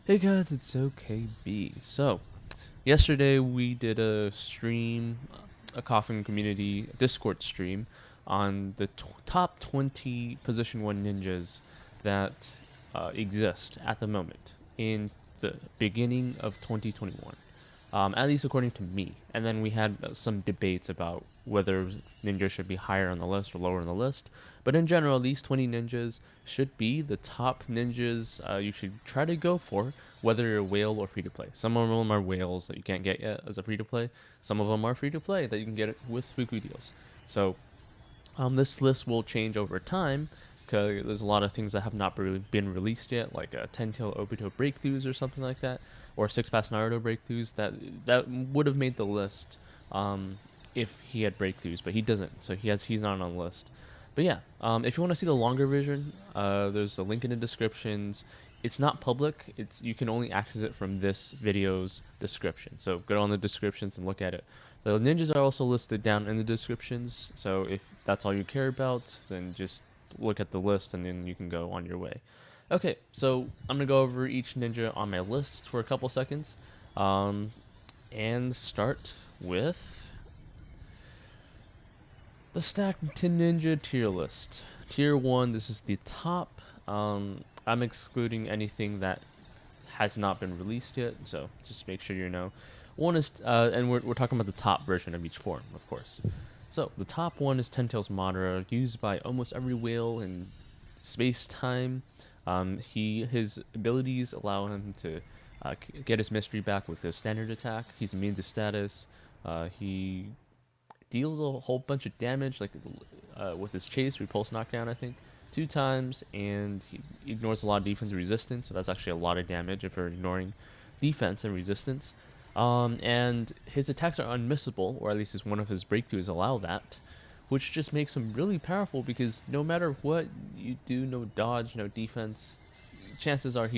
Hey guys, it's OKB. So, yesterday we did a stream, a Coffin Community Discord stream on the top 20 Position 1 ninjas that exist at the moment in the beginning of 2021. At least according to me. And then we had some debates about whether ninjas should be higher on the list or lower on the list. But in general, these 20 ninjas should be the top ninjas you should try to go for, whether you're whale or free to play. Some of them are whales that you can't get yet as a free to play. Some of them are free to play that you can get with weekly deals. So this list will change over time because there's a lot of things that have not been released yet, like 10-tail Obito breakthroughs or something like that, or 6-pass Naruto breakthroughs that would have made the list if he had breakthroughs, but he doesn't, so he's not on the list. But yeah, if you want to see the longer version, there's a link in the descriptions. It's not public. You can only access it from this video's description. So go on the descriptions and look at it. The ninjas are also listed down in the descriptions. So if that's all you care about, then just look at the list and then you can go on your way. Okay, so I'm gonna go over each ninja on my list for a couple seconds, and start with the Stacked Ninja tier list. Tier 1, this is the top. I'm excluding anything that has not been released yet, so just make sure you know. One is, and we're talking about the top version of each form, of course. So, the top one is Ten Tails Madara, used by almost every whale in space-time. His abilities allow him to get his mystery back with his standard attack. He's immune to status. He deals a whole bunch of damage, like with his chase, repulse knockdown, I think, 2 times, and he ignores a lot of defense and resistance, so that's actually a lot of damage if you're ignoring defense and resistance. And his attacks are unmissable, or at least one of his breakthroughs allow that, which just makes him really powerful because no matter what you do, no dodge, no defense, chances are uh,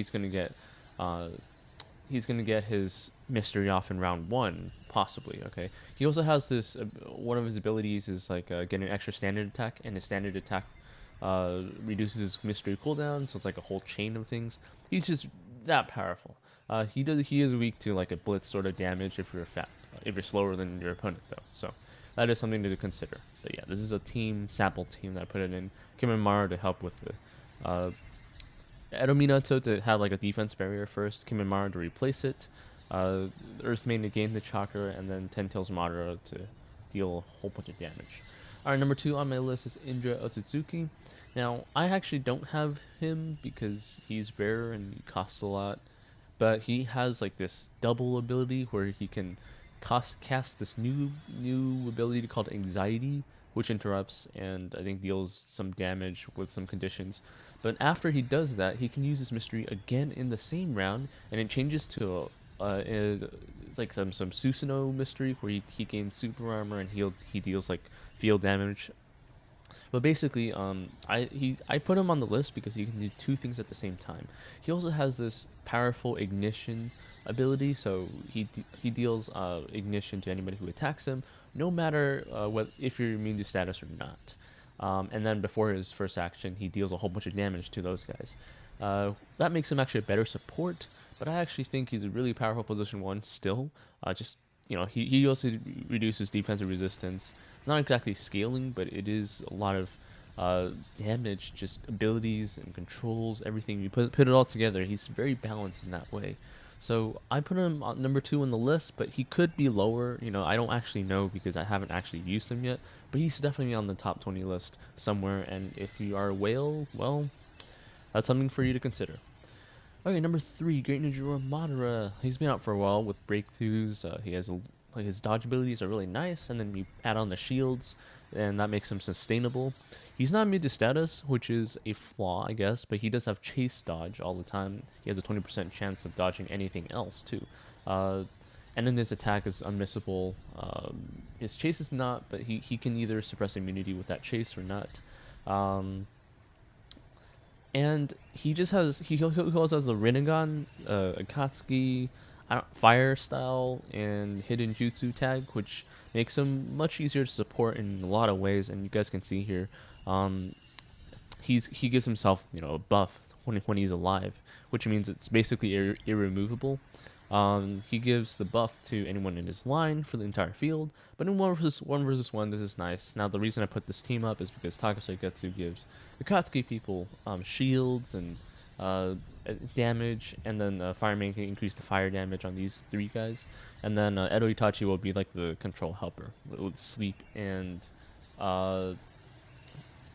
he's gonna get his mystery off in round one, possibly. Okay. He also has this. One of his abilities is like getting an extra standard attack, and his standard attack reduces his mystery cooldown, so it's like a whole chain of things. He's just that powerful. He is weak to like a blitz sort of damage if you're slower than your opponent though. So that is something to consider. But yeah, this is a sample team that I put it in Kimimaro to help with the Edo Minato to have like a defense barrier first, Kimimaro to replace it, Earthmain to gain the chakra, and then Ten Tails Madara to deal a whole bunch of damage. Alright, number 2 on my list is Indra Ootsutsuki. Now, I actually don't have him because he's rare and he costs a lot, but he has like this double ability where he can cast this new ability called Anxiety, which interrupts and I think deals some damage with some conditions. But after he does that, he can use his mystery again in the same round, and it changes to it's like some Susanoo mystery where he gains super armor and he deals like field damage. But basically, I put him on the list because he can do 2 things at the same time. He also has this powerful ignition ability, so he deals ignition to anybody who attacks him, no matter if you're immune to status or not. And then before his first action, he deals a whole bunch of damage to those guys. That makes him actually a better support, but I actually think he's a really powerful position 1 still. Just he also reduces defensive resistance. It's not exactly scaling, but it is a lot of damage, just abilities and controls, everything. You put it all together, he's very balanced in that way. So I put him on number 2 on the list, but he could be lower. I don't actually know because I haven't actually used him yet. But he's definitely on the top 20 list somewhere. And if you are a whale, well, that's something for you to consider. Okay, number 3, Great Ninja Madara. He's been out for a while with breakthroughs. He has like his dodge abilities are really nice, and then you add on the shields, and that makes him sustainable. He's not immune to status, which is a flaw, I guess, but he does have chase dodge all the time. He has a 20% chance of dodging anything else too. And then his attack is unmissable. His chase is not, but he can either suppress immunity with that chase or not. And he just has he also has the Rinnegan, Akatsuki, fire style, and hidden jutsu tag, which makes him much easier to support in a lot of ways. And you guys can see here, he gives himself a buff when he's alive, which means it's basically irremovable. He gives the buff to anyone in his line for the entire field, but in one versus one, this is nice. Now, the reason I put this team up is because Takasai gives Akatsuki people shields and damage, and then Fireman can increase the fire damage on these three guys, and then Edo Itachi will be like the control helper with sleep and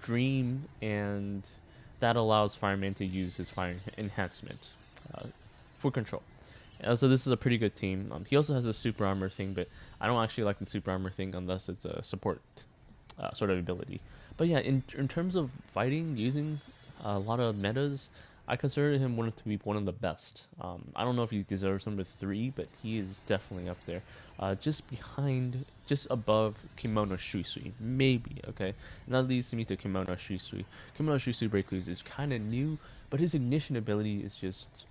dream, and that allows Fireman to use his fire enhancement for control. So this is a pretty good team. He also has a super armor thing, but I don't actually like the super armor thing unless it's a support sort of ability. But yeah, in terms of fighting using a lot of metas, I consider him to be one of the best. I don't know if he deserves number 3, but he is definitely up there. Just above Kimono Shisui, maybe. Okay, and that leads me to Kimono Shisui. Kimono Shisui breakthroughs is kind of new, but his ignition ability is just,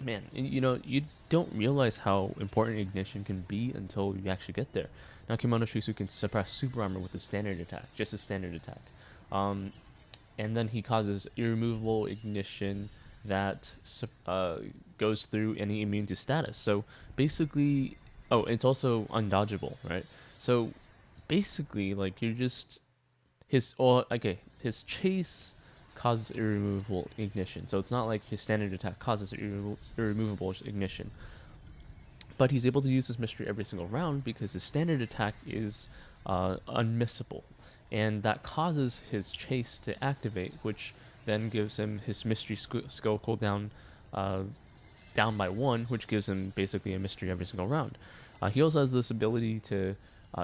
man, you don't realize how important ignition can be until you actually get there. Now, Kimono Shisui can suppress super armor with a standard attack, just a standard attack. And then he causes irremovable ignition that goes through any immune to status. So basically, oh, it's also undodgeable, right? So basically, like, you're just his chase causes irremovable ignition. So it's not like his standard attack causes irremovable ignition. But he's able to use his mystery every single round because his standard attack is unmissable. And that causes his chase to activate, which then gives him his mystery skill cooldown down by 1, which gives him basically a mystery every single round. He also has this ability to,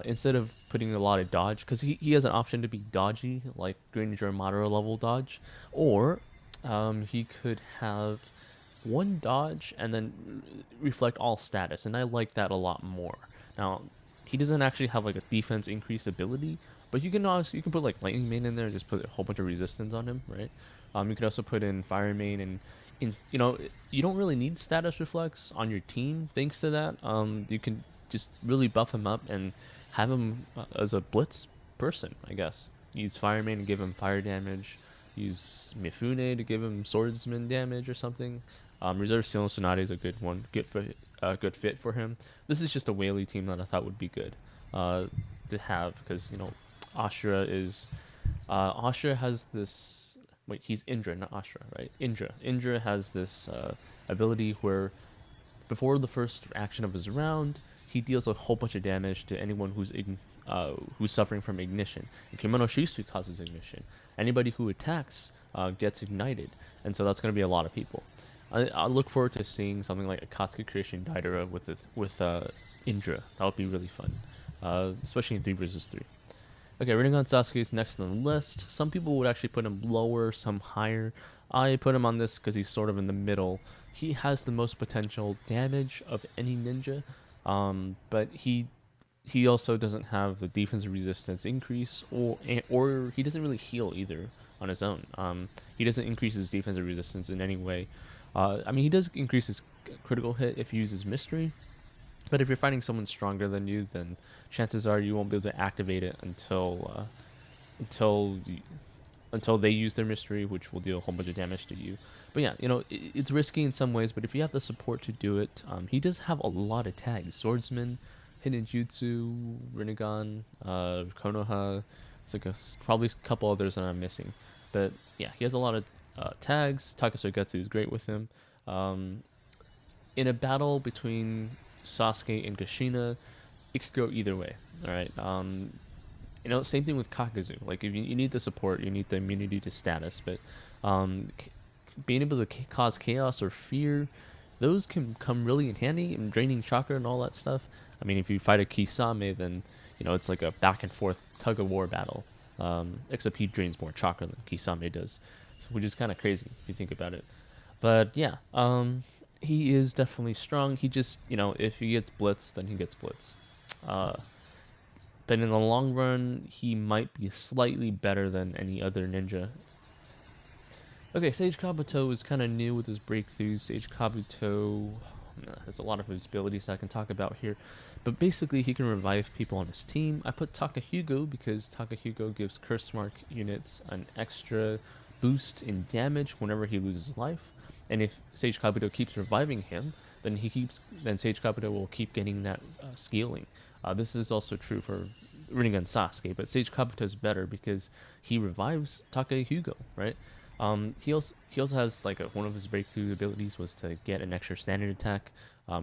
instead of putting a lot of dodge, because he has an option to be dodgy, like Greninja Madara level dodge, or he could have one dodge and then reflect all status, and I like that a lot more. Now, he doesn't actually have like a defense increase ability, but you can put like Lightning Main in there and just put a whole bunch of resistance on him, right? You could also put in Fire Main, and you don't really need status reflex on your team thanks to that. You can just really buff him up and have him as a blitz person, I guess. Use Fire Main to give him fire damage. Use Mifune to give him swordsman damage or something. Reserve Seal Sonata is a good one, good fit for him. This is just a whaley team that I thought would be good to have, because Ashura has this. Wait, he's Indra, not Ashura, right? Indra has this ability where before the first action of his round, he deals a whole bunch of damage to anyone who's suffering from ignition. And Kimono Shisui causes ignition. Anybody who attacks gets ignited, and so that's going to be a lot of people. I look forward to seeing something like a Katsuki Creation Daidara with Indra. That would be really fun, especially in 3 versus 3. Okay, Rinnegan Sasuke is next on the list. Some people would actually put him lower, some higher. I put him on this because he's sort of in the middle. He has the most potential damage of any ninja, but he also doesn't have the defensive resistance increase, or he doesn't really heal either on his own. He doesn't increase his defensive resistance in any way. He does increase his critical hit if he uses mystery, but if you're fighting someone stronger than you, then chances are you won't be able to activate it until they use their mystery, which will deal a whole bunch of damage to you. But yeah, it's risky in some ways, but if you have the support to do it, he does have a lot of tags: swordsman, hidden jutsu, Rinnegan, Konoha. It's like probably a couple others that I'm missing, but yeah, he has a lot of tags. Takasai is great with him. In a battle between Sasuke and Kushina, it could go either way. All right. Same thing with Kakuzu. Like, if you need the support, you need the immunity to status, but being able to cause chaos or fear, those can come really in handy in draining chakra and all that stuff. I mean, if you fight a Kisame, then it's like a back and forth tug of war battle. Except he drains more chakra than Kisame does, which is kind of crazy if you think about it. But yeah, he is definitely strong. He just, if he gets blitz, then he gets blitz. But in the long run, he might be slightly better than any other ninja. Okay, Sage Kabuto is kind of new with his breakthroughs. Sage Kabuto has a lot of his abilities that I can talk about here. But basically, he can revive people on his team. I put Takahugo because Takahugo gives Curse Mark units an extra boost in damage whenever he loses life. And if Sage Kabuto keeps reviving him, then Sage Kabuto will keep getting that scaling. This is also true for Rinnegan Sasuke, but Sage Kabuto is better because he revives Take Hugo, right? He also has like one of his breakthrough abilities was to get an extra standard attack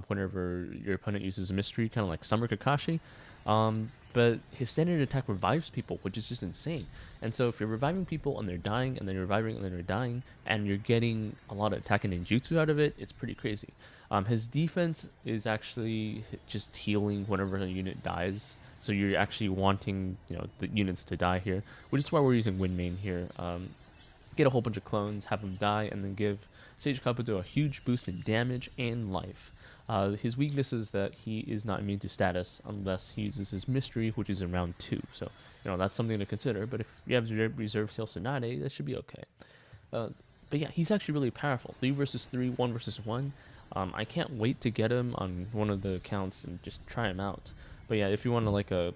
whenever your opponent uses a mystery, kind of like Summer Kakashi. But his standard attack revives people, which is just insane. And so if you're reviving people and they're dying, and then you're reviving and then they're dying, and you're getting a lot of attack and ninjutsu out of it, it's pretty crazy. His defense is actually just healing whenever a unit dies. So you're actually wanting, the units to die here, which is why we're using Windmane here. Get a whole bunch of clones, have them die, and then give Sage Kabuto a huge boost in damage and life. His weakness is that he is not immune to status unless he uses his mystery, which is in round 2. So, that's something to consider. But if you have reserve Sail Tsunade, that should be okay. But yeah, he's actually really powerful. 3 versus 3, 1 versus 1. I can't wait to get him on one of the accounts and just try him out. But yeah, if you want to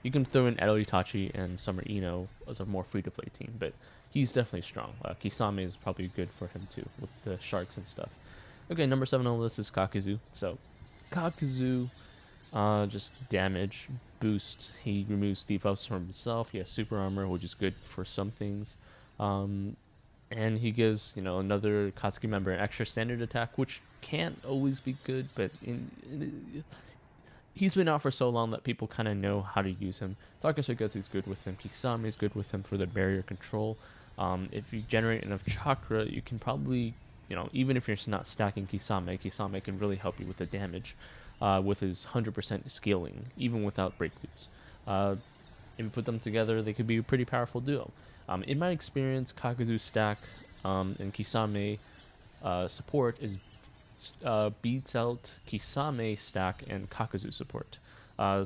you can throw in Edo Itachi and Summer Ino as a more free-to-play team, but he's definitely strong. Kisame is probably good for him too, with the sharks and stuff. Okay, number 7 on the list is Kakuzu. So, Kakuzu, just damage, boost. He removes debuffs from himself. He has super armor, which is good for some things. And he gives, another Katsuki member an extra standard attack, which can't always be good, but he's been out for so long that people kind of know how to use him. Takashigutsu is good with him. Kisame is good with him for the barrier control. If you generate enough chakra, you can probably, even if you're not stacking Kisame can really help you with the damage with his 100% scaling, even without breakthroughs. If you put them together, they could be a pretty powerful duo. In my experience, Kakuzu stack and Kisame support beats out Kisame stack and Kakuzu support.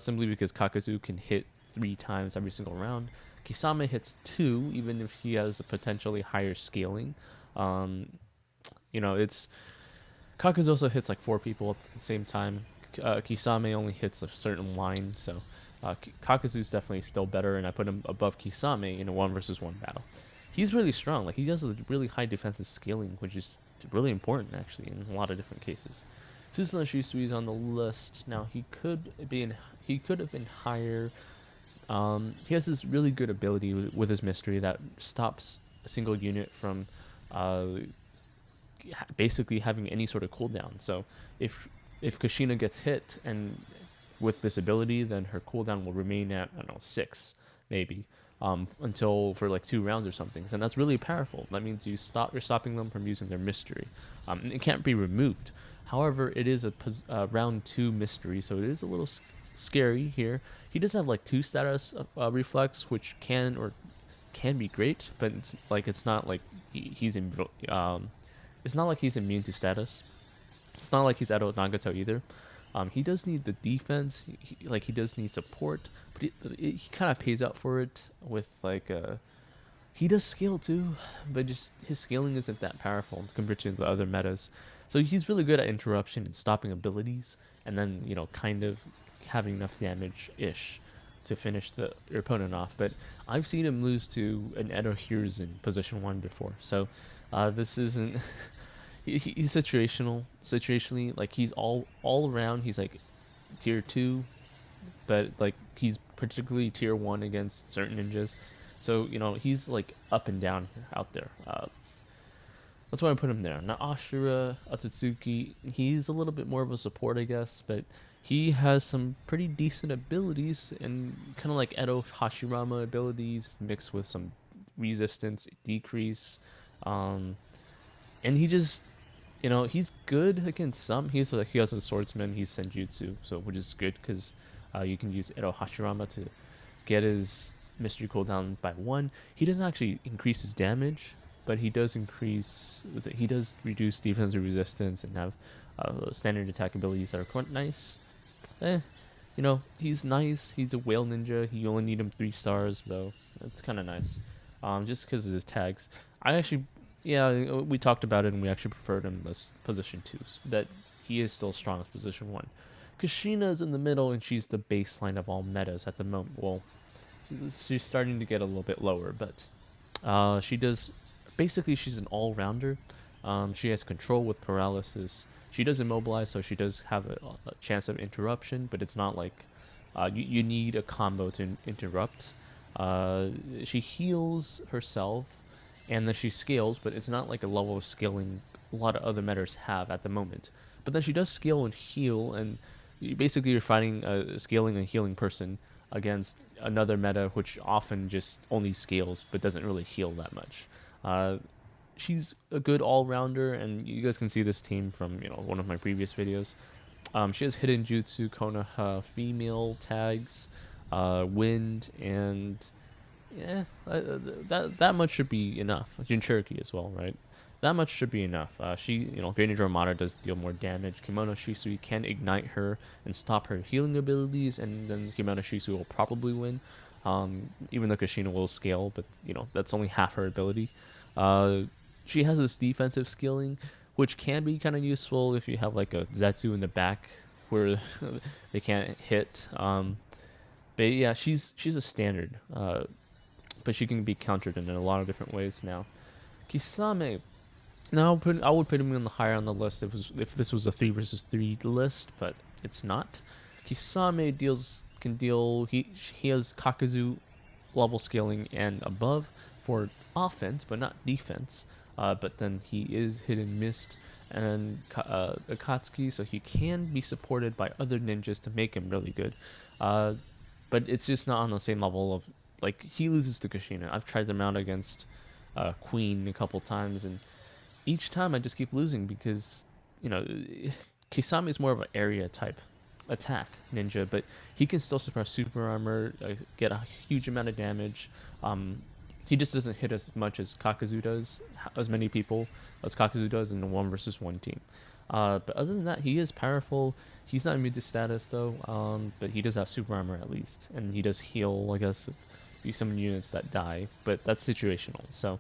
Simply because Kakuzu can hit 3 times every single round. Kisame hits 2, even if he has a potentially higher scaling. It's Kakuzu also hits like 4 people at the same time. Kisame only hits a certain line, so Kakuzu's definitely still better, and I put him above Kisame in a 1 versus 1 battle. He's really strong. He does a really high defensive scaling, which is really important actually in a lot of different cases. Susanoo Shisui is on the list. Now he could have been higher. He has this really good ability with his mystery that stops a single unit from basically having any sort of cooldown. So if Kushina gets hit and with this ability, then her cooldown will remain at 6 maybe. Until for like 2 rounds or something, and that's really powerful. That means you're stopping them from using their mystery. And it can't be removed. However, it is a round 2 mystery, so it is a little scary here. He does have like 2 status reflex, which can be great, but it's not like he's it's not like he's immune to status. It's not like he's Edo Nagato either. He does need the defense, he does need support, but he kind of pays out for it with he does scale too, but just his scaling isn't that powerful compared to the other metas. So he's really good at interruption and stopping abilities, and then kind of having enough damage-ish to finish your opponent off. But I've seen him lose to an Edo Hiruzen in position 1 before, so this isn't... He's situationally, he's all around, he's like tier 2, but he's particularly tier 1 against certain ninjas. So he's up and down out there. That's why I put him there. Now Ashura Ootsutsuki, he's a little bit more of a support, I guess, but he has some pretty decent abilities, and kind of like Edo Hashirama abilities mixed with some resistance decrease. And he just, he's good against some. He has a swordsman. He's senjutsu, which is good because you can use Edo Hashirama to get his mystery cooldown by 1. He doesn't actually increase his damage, but he does reduce defensive resistance and have standard attack abilities that are quite nice. He's nice. He's a whale ninja. You only need him 3 stars though. That's kind of nice. Just because of his tags. We talked about it, and we actually preferred him as position 2. That he is still strong as position 1. Kushina's in the middle, and she's the baseline of all metas at the moment. Well, she's starting to get a little bit lower, but she does. Basically, she's an all-rounder. She has control with paralysis. She does immobilize, so she does have a chance of interruption, but it's not like you need a combo to interrupt. Uh, she heals herself, and then she scales, but it's not like a level of scaling a lot of other metas have at the moment. But then she does scale and heal, and basically you're fighting a scaling and healing person against another meta which often just only scales but doesn't really heal that much. Uh, she's a good all-rounder, and you guys can see this team from one of my previous videos. She has hidden jutsu, konoha, female tags, wind, and yeah, that much should be enough. Jinchuriki as well, right? That much should be enough. Great Indra Madara does deal more damage. Kimono Shisui can ignite her and stop her healing abilities, and then Kimono Shisui will probably win. Even though Kushina will scale, but that's only half her ability. Uh, she has this defensive scaling, which can be kind of useful if you have like a Zetsu in the back where they can't hit. But yeah, she's a standard, but she can be countered in a lot of different ways now. Kisame, now I would put him on the higher on the list if this was a 3 versus 3 list, but it's not. Kisame can deal. He has Kakuzu level scaling and above for offense, but not defense. But then he is hidden mist and Akatsuki, so he can be supported by other ninjas to make him really good. But it's just not on the same level of like he loses to Kushina. I've tried them out against Queen a couple times, and each time I just keep losing because Kisame is more of an area type attack ninja, but he can still suppress super armor, get a huge amount of damage. He just doesn't hit as much as Kakuzu does, as many people as Kakuzu does in a 1 versus 1 team. But other than that, he is powerful. He's not immune to status though, but he does have super armor at least, and he does heal. I guess if some units that die, but that's situational. So,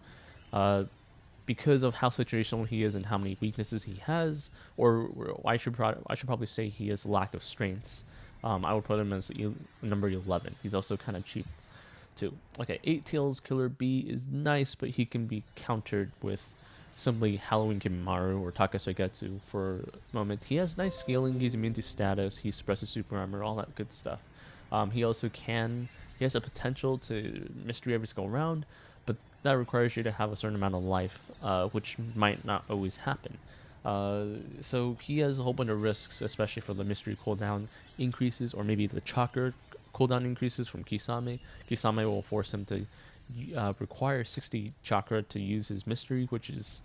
because of how situational he is and how many weaknesses he has, or I should probably say he has lack of strengths. I would put him as number 11. He's also kind of cheap too. Okay, 8 Tails Killer B is nice, but he can be countered with simply Halloween Kimimaro or Takasagetsu for a moment. He has nice scaling, he's immune to status, he suppresses super armor, all that good stuff. He has a potential to mystery every single round, but that requires you to have a certain amount of life, which might not always happen. So he has a whole bunch of risks, especially for the mystery cooldown increases, or maybe the chakra cooldown increases from Kisame. Kisame will force him to require 60 chakra to use his mystery, which is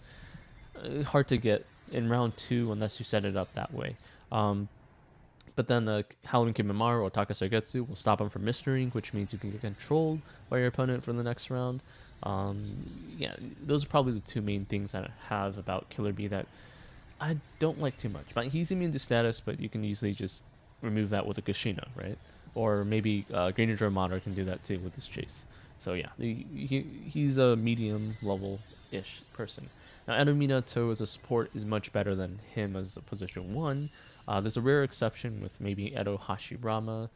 hard to get in round 2 unless you set it up that way. But then Halloween Kimimaro or Takasagetsu will stop him from mysterying, which means you can get controlled by your opponent for the next round. Yeah, those are probably the 2 main things that I have about Killer B that I don't like too much. But he's immune to status, but you can easily just remove that with a Kushina, right? Or maybe Green Ninja Madara can do that too with his chase. So yeah, he's a medium level-ish person. Now Edo Minato as a support is much better than him as a position 1. There's a rare exception with maybe Edo Hashirama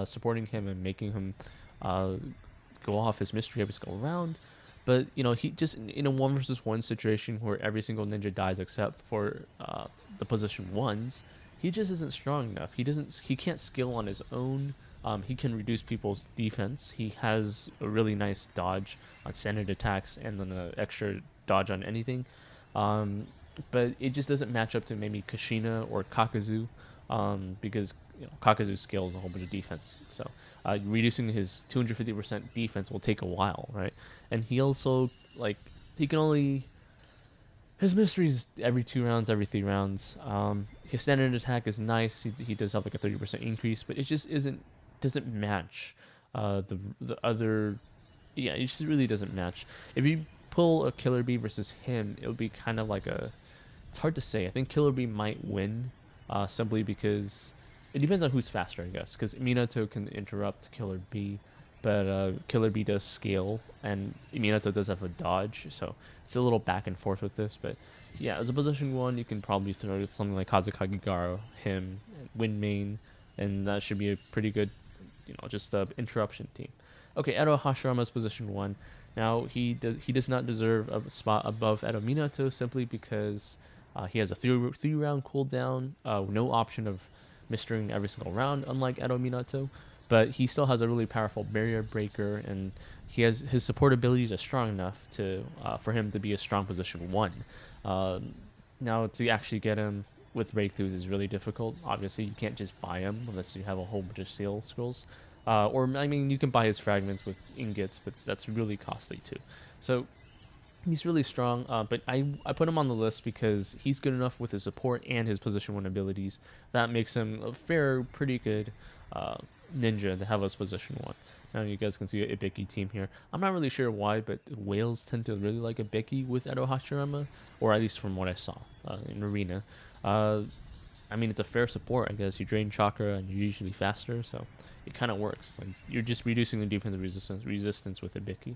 supporting him and making him go off his mystery every single round. But he just in a 1 versus 1 situation where every single ninja dies except for the position 1s, he just isn't strong enough. He can't skill on his own. He can reduce people's defense. He has a really nice dodge on standard attacks and then an extra dodge on anything. But it just doesn't match up to maybe Kushina or Kakuzu, because Kakuzu scales a whole bunch of defense. So reducing his 250% defense will take a while, right? And he also he can only his mysteries every 2 rounds, every 3 rounds. His standard attack is nice. He does have like a 30% increase, but it just doesn't match the other. Yeah, it just really doesn't match. If you pull a Killer Bee versus him, it would be kind of like a. It's hard to say. I think Killer Bee might win, simply because it depends on who's faster, I guess. Because Minato can interrupt Killer Bee, but Killer Bee does scale, and Minato does have a dodge, so it's a little back and forth with this. But yeah, as a position 1, you can probably throw something like Kazukage Garo, him, Wind Main, and that should be a pretty good, just interruption team. Okay, Edo Hashirama's position 1. Now he does not deserve a spot above Edo Minato simply because he has a three round cooldown, no option of mistering every single round, unlike Edo Minato. But he still has a really powerful barrier breaker, and his support abilities are strong enough to for him to be a strong position one. Uh, Now to actually get him with breakthroughs is really difficult. Obviously, you can't just buy him unless you have a whole bunch of seal scrolls. Or I mean, you can buy his fragments with ingots, but that's really costly too. So he's really strong, but I put him on the list because he's good enough with his support and his position 1 abilities. That makes him a pretty good uh, ninja to have as position 1. Now you guys can see a Ibiki team here. I'm not really sure why, but whales tend to really like Ibiki with Edo Hashirama, or at least from what I saw in Arena. Uh, I mean, it's a fair support, I guess. You drain chakra and you're usually faster, so it kind of works. Like you're just reducing the defensive resistance with Ibiki.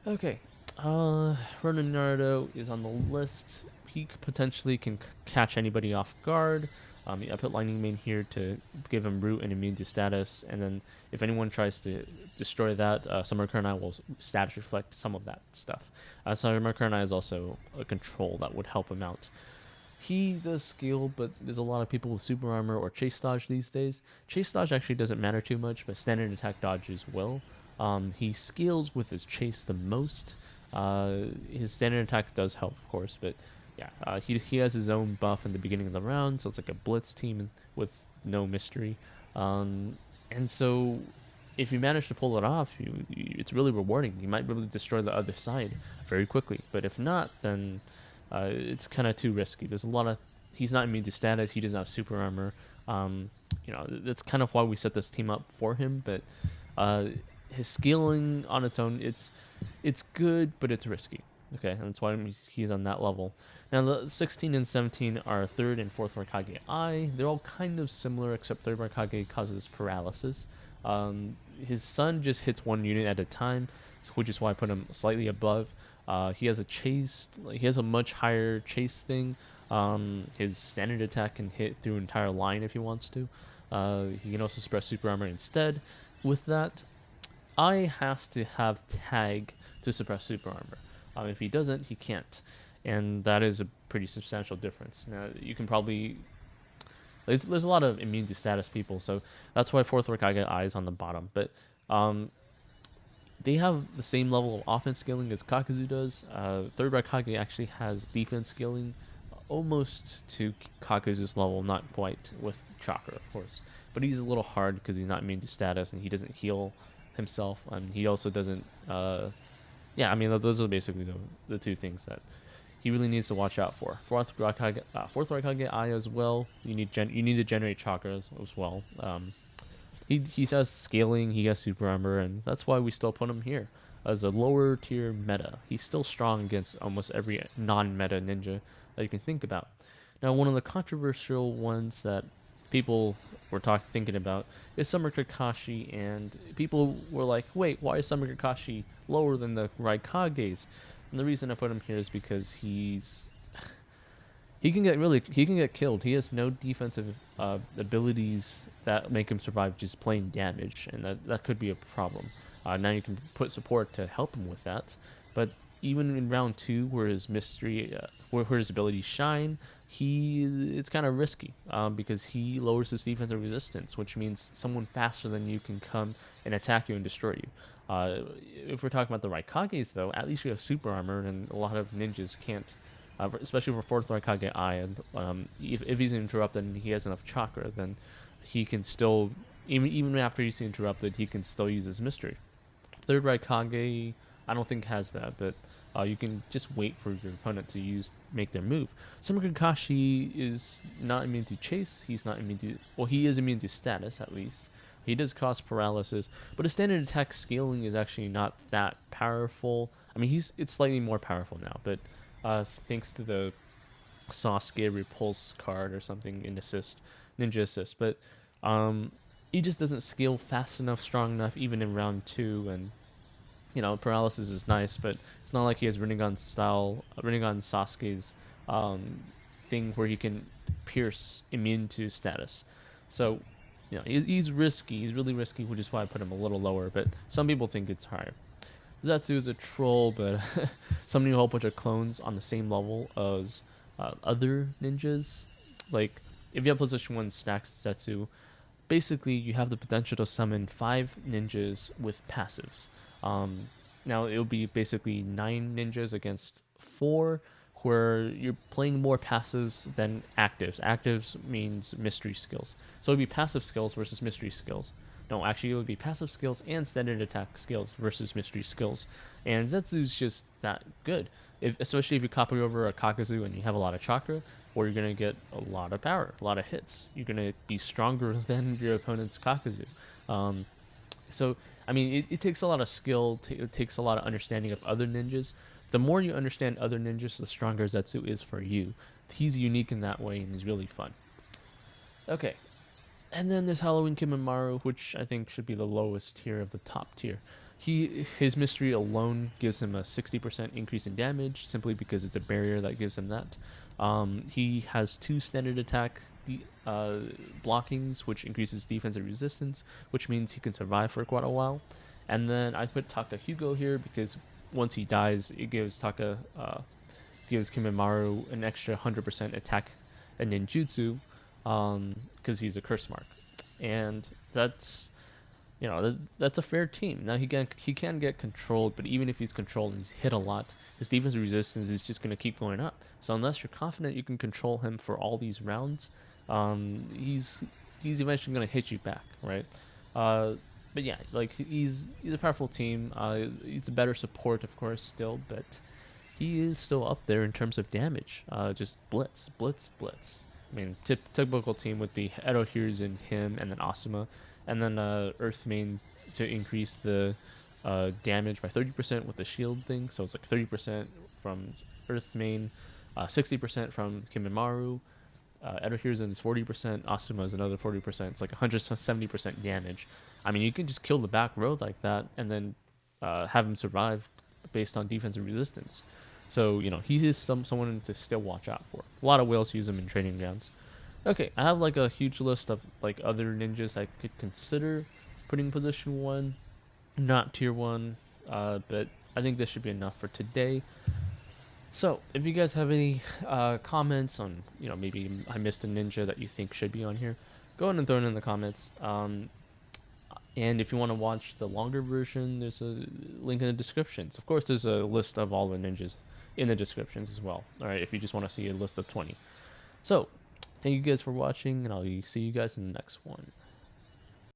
Okay. Ronin Naruto is on the list. He potentially can catch anybody off guard. I put Lightning Main here to give him root and immune to status, and then if anyone tries to destroy that, Summer Kurenai will status reflect some of that stuff. Summer Kurenai is also a control that would help him out. He does scale, but there's a lot of people with super armor or chase dodge these days. Chase dodge actually doesn't matter too much, but standard attack dodges will. He scales with his chase the most. His standard attack does help, of course, but yeah, he has his own buff in the beginning of the round, so it's like a blitz team with no mystery. And so if you manage to pull it off, it's really rewarding. You might really destroy the other side very quickly, but if not, then it's kind of too risky. There's a lot of he's not immune to status. He doesn't have super armor. That's kind of why we set this team up for him. But his scaling on its own, it's good, but it's risky. Okay, and that's why he's on that level. Now the 16 and 17 are third and fourth Raikage Ay. They're all kind of similar, except third Raikage causes paralysis. His son just hits one unit at a time, which is why I put him slightly above. He has a chase. He has a much higher chase thing. His standard attack can hit through an entire line if he wants to. He can also suppress super armor instead. With that, Ai has to have tag to suppress super armor. If he doesn't, he can't, and that is a pretty substantial difference. Now you can probably there's a lot of immune to status people, so that's why fourth Raikage Ay is on the bottom. But they have the same level of offense scaling as Kakuzu does. Third Raikage actually has defense scaling almost to Kakuzu's level, not quite with chakra, of course. But he's a little hard because he's not immune to status and he doesn't heal himself. And he also doesn't. I mean, those are basically the two things that he really needs to watch out for. Fourth Raikage Ay as well. You need to generate chakras as well. He has scaling, he has super armor, and that's why we still put him here as a lower tier meta. He's still strong against almost every non-meta ninja that you can think about. Now, one of the controversial ones that people were thinking about is Summer Kakashi, and people were like, wait, why is Summer Kakashi lower than the Raikages? And the reason I put him here is because he can get killed. He has no defensive abilities that make him survive just plain damage, and that could be a problem. Now you can put support to help him with that, but even in round 2, where his where his abilities shine, it's kind of risky because he lowers his defensive resistance, which means someone faster than you can come and attack you and destroy you. If we're talking about the Raikages, though, at least you have super armor, and a lot of ninjas can't. Especially for fourth Raikage Ay, and if he's interrupted and he has enough chakra, then he can still, even after he's interrupted, he can still use his mystery. Third Raikage, I don't think has that, but you can just wait for your opponent to make their move. Summer Kakashi is not immune to chase. He's not immune to, well, he is immune to status at least. He does cause paralysis, but his standard attack scaling is actually not that powerful. I mean, it's slightly more powerful now, but thanks to the Sasuke repulse card or something in ninja assist, but he just doesn't scale fast enough, strong enough, even in round 2. And paralysis is nice, but it's not like he has Rinnegan Sasuke's thing where he can pierce immune to status. So he's risky. He's really risky, which is why I put him a little lower. But some people think it's higher. Zetsu is a troll, but summoning a whole bunch of clones on the same level as other ninjas. Like, if you have position 1 stacked Zetsu, basically you have the potential to summon 5 ninjas with passives. Um, Now, it'll be basically 9 ninjas against 4, where you're playing more passives than actives. Actives means mystery skills. So it'd be passive skills versus mystery skills. No, actually, it would be passive skills and standard attack skills versus mystery skills. And Zetsu's just that good. Especially if you copy over a Kakuzu and you have a lot of chakra, or you're going to get a lot of power, a lot of hits. You're going to be stronger than your opponent's Kakuzu. Um, so, I mean, it takes a lot of skill, it takes a lot of understanding of other ninjas. The more you understand other ninjas, the stronger Zetsu is for you. He's unique in that way, and he's really fun. Okay, and then there's Halloween Kimimaro, which I think should be the lowest tier of the top tier. His mystery alone gives him a 60% increase in damage, simply because it's a barrier that gives him that. He has 2 standard attack blockings, which increases defensive resistance, which means he can survive for quite a while. And then I put Taka Hugo here because once he dies, it gives Kimimaro an extra 100% attack and ninjutsu, because he's a curse mark, and that's a fair team. Now he can get controlled, but even if he's controlled and he's hit a lot, his defensive resistance is just going to keep going up. So unless you're confident you can control him for all these rounds, he's eventually going to hit you back, right? But yeah, like he's a powerful team. He's a better support, of course, still, but he is still up there in terms of damage. Just blitz, blitz, blitz. I mean, typical team would be Edo Hashirama, him, and then Asuma, and then Earth main to increase the damage by 30% with the shield thing. So it's like 30% from Earth main, 60% from Kimimaro. Edo Hashirama is 40%, Asuma is another 40%. It's like 170% damage. I mean, you can just kill the back row like that, and then have him survive based on defensive resistance. So, he is someone to still watch out for. A lot of whales use him in training grounds. Okay, I have like a huge list of like other ninjas I could consider putting position 1, not tier 1, but I think this should be enough for today. So, if you guys have any comments on, maybe I missed a ninja that you think should be on here, go ahead and throw it in the comments. And if you want to watch the longer version, there's a link in the descriptions. Of course, there's a list of all the ninjas in the descriptions as well. All right, if you just want to see a list of 20. So, thank you guys for watching, and I'll see you guys in the next one.